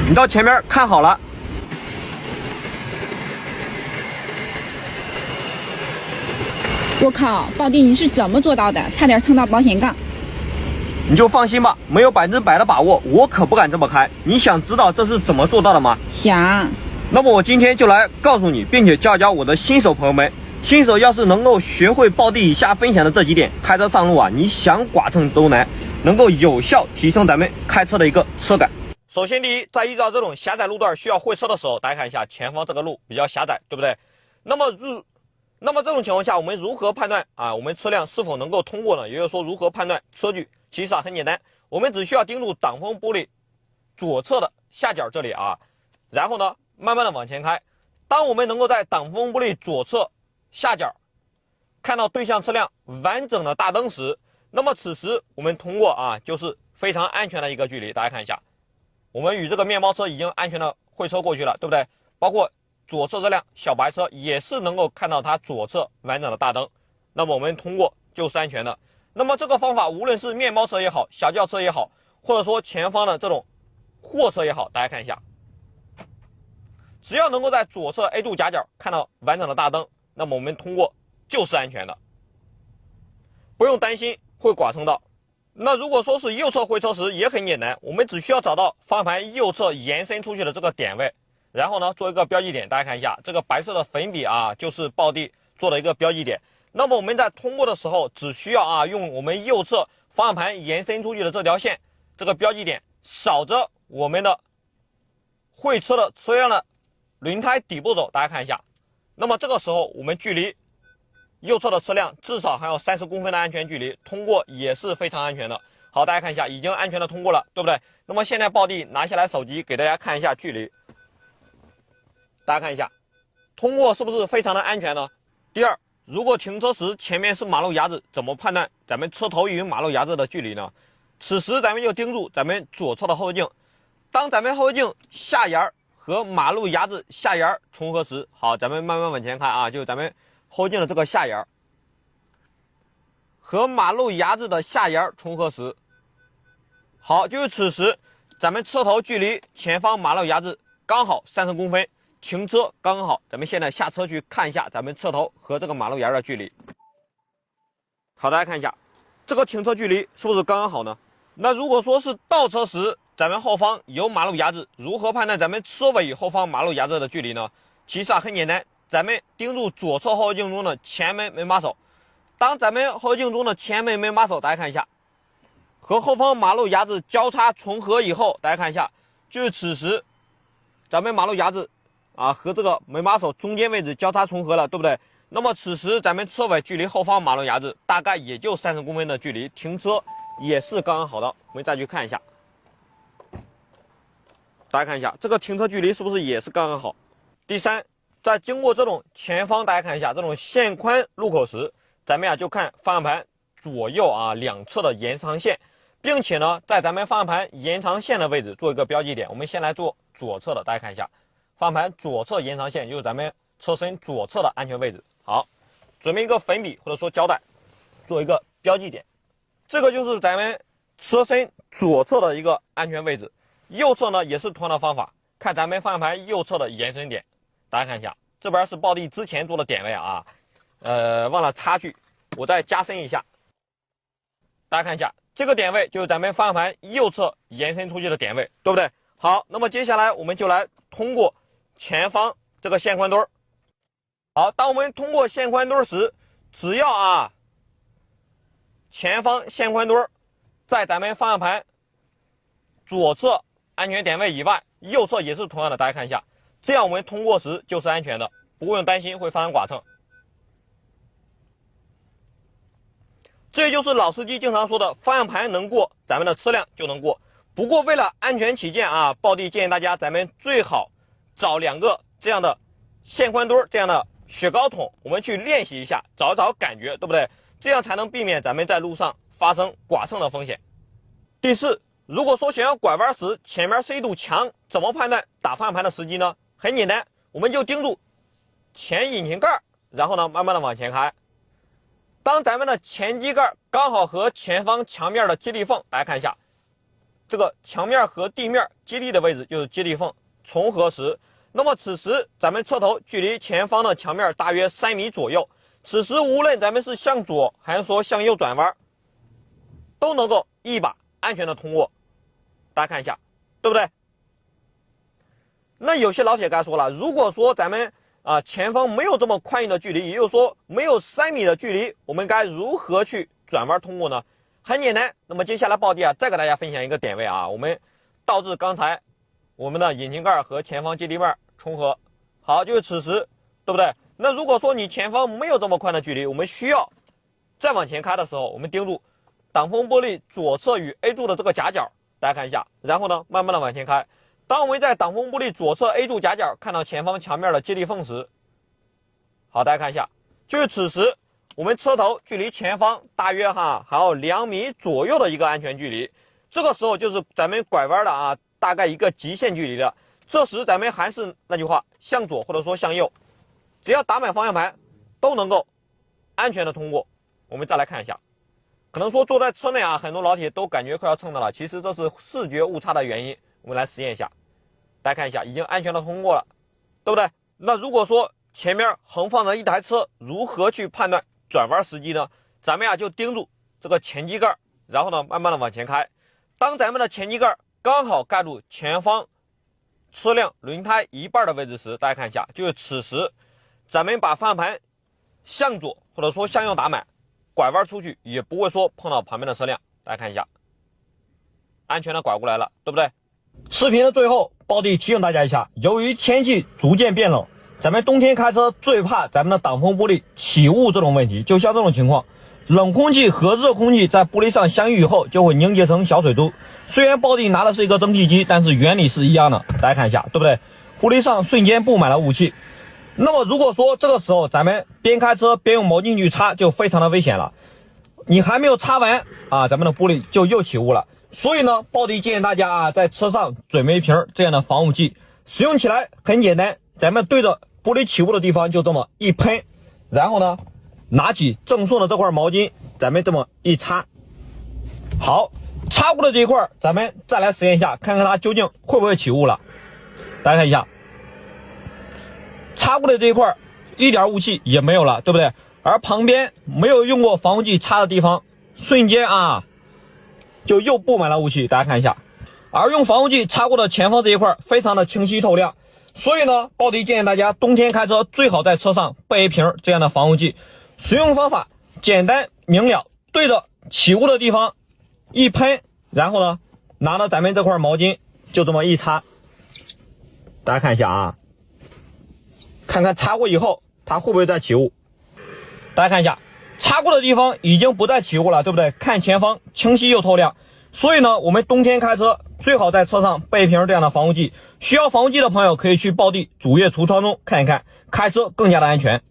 你到前面看好了。我靠，宝弟你是怎么做到的？差点蹭到保险杠。你就放心吧，没有100%的把握，我可不敢这么开。你想知道这是怎么做到的吗？想。那么我今天就来告诉你，并且教我的新手朋友们。新手要是能够学会报弟以下分享的这几点，开车上路啊，你想剐蹭都难，能够有效提升咱们开车的一个车感。首先第一，在遇到这种狭窄路段需要会车的时候，大家看一下前方这个路比较狭窄，对不对？那么这种情况下，我们如何判断啊我们车辆是否能够通过呢？也就是说，如何判断车距？其实很简单，我们只需要盯住挡风玻璃左侧的下角这里啊，然后呢，慢慢的往前开。当我们能够在挡风玻璃左侧下角看到对向车辆完整的大灯时，那么此时我们通过啊，就是非常安全的一个距离。大家看一下，我们与这个面包车已经安全的会车过去了，对不对？包括左侧这辆小白车也是能够看到它左侧完整的大灯，那么我们通过就是安全的。那么这个方法无论是面包车也好，小轿车也好，或者说前方的这种货车也好，大家看一下，只要能够在左侧 A 柱夹角看到完整的大灯，那么我们通过就是安全的，不用担心会剐蹭到。那如果说是右侧回车时也很简单，我们只需要找到方向盘右侧延伸出去的这个点位，然后呢做一个标记点。大家看一下这个白色的粉笔啊，就是报弟做的一个标记点。那么我们在通过的时候只需要啊用我们右侧方向盘延伸出去的这条线，这个标记点扫着我们的会车的车辆的轮胎底部走。大家看一下，那么这个时候我们距离右侧的车辆至少还有30公分的安全距离，通过也是非常安全的。好，大家看一下，已经安全的通过了，对不对？那么现在报弟拿下来手机给大家看一下距离，大家看一下，通过是不是非常的安全呢？第二，如果停车时前面是马路牙子，怎么判断咱们车头与马路牙子的距离呢？此时咱们就盯住咱们左侧的后视镜，当咱们后视镜下沿和马路牙子下沿重合时，好，咱们慢慢往前看啊，就咱们后视镜的这个下沿和马路牙子的下沿重合时，好，就是此时咱们车头距离前方马路牙子刚好30公分，停车刚好。咱们现在下车去看一下咱们车头和这个马路牙的距离。好，大家看一下这个停车距离是不是刚刚好呢？那如果说是倒车时咱们后方有马路牙子，如何判断咱们车尾与后方马路牙子的距离呢？其实很简单，咱们盯住左侧后视镜中的前门门把手，当咱们后视镜中的前门门把手，大家看一下，和后方马路牙子交叉重合以后，大家看一下，就是此时咱们马路牙子啊和这个门把手中间位置交叉重合了，对不对？那么此时咱们车尾距离后方马路牙子大概也就30公分的距离，停车也是刚刚好的。我们再去看一下，大家看一下这个停车距离是不是也是刚刚好？第三，在经过这种前方，大家看一下这种线宽路口时，咱们就看方向盘左右啊两侧的延长线，并且呢在咱们方向盘延长线的位置做一个标记点。我们先来做左侧的，大家看一下方向盘左侧延长线就是咱们车身左侧的安全位置。好，准备一个粉笔或者说胶带做一个标记点，这个就是咱们车身左侧的一个安全位置。右侧呢也是同样的方法，看咱们方向盘右侧的延伸点。大家看一下，这边是报弟之前做的点位啊，忘了插去，我再加深一下。大家看一下，这个点位就是咱们方向盘右侧延伸出去的点位，对不对？好，那么接下来我们就来通过前方这个线宽墩。好，当我们通过线宽墩时，只要啊前方线宽墩在咱们方向盘左侧安全点位以外，右侧也是同样的，大家看一下，这样我们通过时就是安全的，不用担心会发生剐蹭。这也就是老司机经常说的，方向盘能过，咱们的车辆就能过。不过为了安全起见啊，报弟建议大家咱们最好找2个这样的线宽墩这样的雪糕筒，我们去练习一下，找一找感觉，对不对？这样才能避免咱们在路上发生剐蹭的风险。第四，如果说想要拐弯时前面是一堵墙，怎么判断打方向盘的时机呢？很简单，我们就盯住前引擎盖，然后呢慢慢的往前开。当咱们的前机盖刚好和前方墙面的接力缝，大家看一下，这个墙面和地面接地的位置就是接地缝重合时，那么此时咱们车头距离前方的墙面大约3米左右，此时无论咱们是向左还是说向右转弯，都能够一把安全的通过。大家看一下，对不对？那有些老铁该说了，如果说咱们前方没有这么宽裕的距离，也就是说没有3米的距离，我们该如何去转弯通过呢？很简单，那么接下来暴弟再给大家分享一个点位我们倒置刚才我们的引擎盖和前方接地面重合，好，就是此时，对不对？那如果说你前方没有这么宽的距离，我们需要再往前开的时候，我们盯住挡风玻璃左侧与 A 柱的这个夹角，大家看一下，然后呢慢慢的往前开。当我们在挡风玻璃左侧 A 柱夹角看到前方墙面的接地缝时，好，大家看一下，就是此时我们车头距离前方大约还要2米左右的一个安全距离，这个时候就是咱们拐弯的大概一个极限距离了。这时咱们还是那句话，向左或者说向右，只要打满方向盘都能够安全的通过。我们再来看一下，可能说坐在车内很多老铁都感觉快要蹭到了，其实这是视觉误差的原因。我们来实验一下，大家看一下，已经安全的通过了，对不对？那如果说前面横放着一台车，如何去判断转弯时机呢？咱们就盯住这个前机盖，然后呢慢慢的往前开。当咱们的前机盖刚好盖住前方车辆轮胎一半的位置时，大家看一下，就是此时咱们把方向盘向左或者说向右打满，拐弯出去也不会说碰到旁边的车辆。大家看一下，安全的拐过来了，对不对？视频的最后，暴弟提醒大家一下，由于天气逐渐变冷，咱们冬天开车最怕咱们的挡风玻璃起雾这种问题。就像这种情况，冷空气和热空气在玻璃上相遇以后就会凝结成小水珠。虽然暴弟拿的是一个蒸汽机，但是原理是一样的。大家看一下，对不对？玻璃上瞬间布满了雾气。那么如果说这个时候咱们边开车边用毛巾去擦，就非常的危险了。你还没有擦完咱们的玻璃就又起雾了。所以呢，暴弟建议大家在车上准备一瓶这样的防雾剂，使用起来很简单，咱们对着玻璃起雾的地方就这么一喷，然后呢拿起赠送的这块毛巾，咱们这么一擦。好，擦过的这一块咱们再来实验一下，看看它究竟会不会起雾了。大家看一下，擦过的这一块一点雾气也没有了，对不对？而旁边没有用过防雾剂擦的地方，瞬间就又布满了雾气。大家看一下，而用防雾剂擦过的前方这一块非常的清晰透亮。所以呢，暴弟建议大家冬天开车最好在车上备一瓶这样的防雾剂。使用方法简单明了，对着起雾的地方一喷，然后呢拿着咱们这块毛巾就这么一擦。大家看一下看看擦过以后它会不会再起雾。大家看一下，擦过的地方已经不再起雾了，对不对？看前方清晰又透亮。所以呢，我们冬天开车最好在车上备一瓶这样的防雾剂。需要防雾剂的朋友可以去暴弟主页橱窗中看一看，开车更加的安全。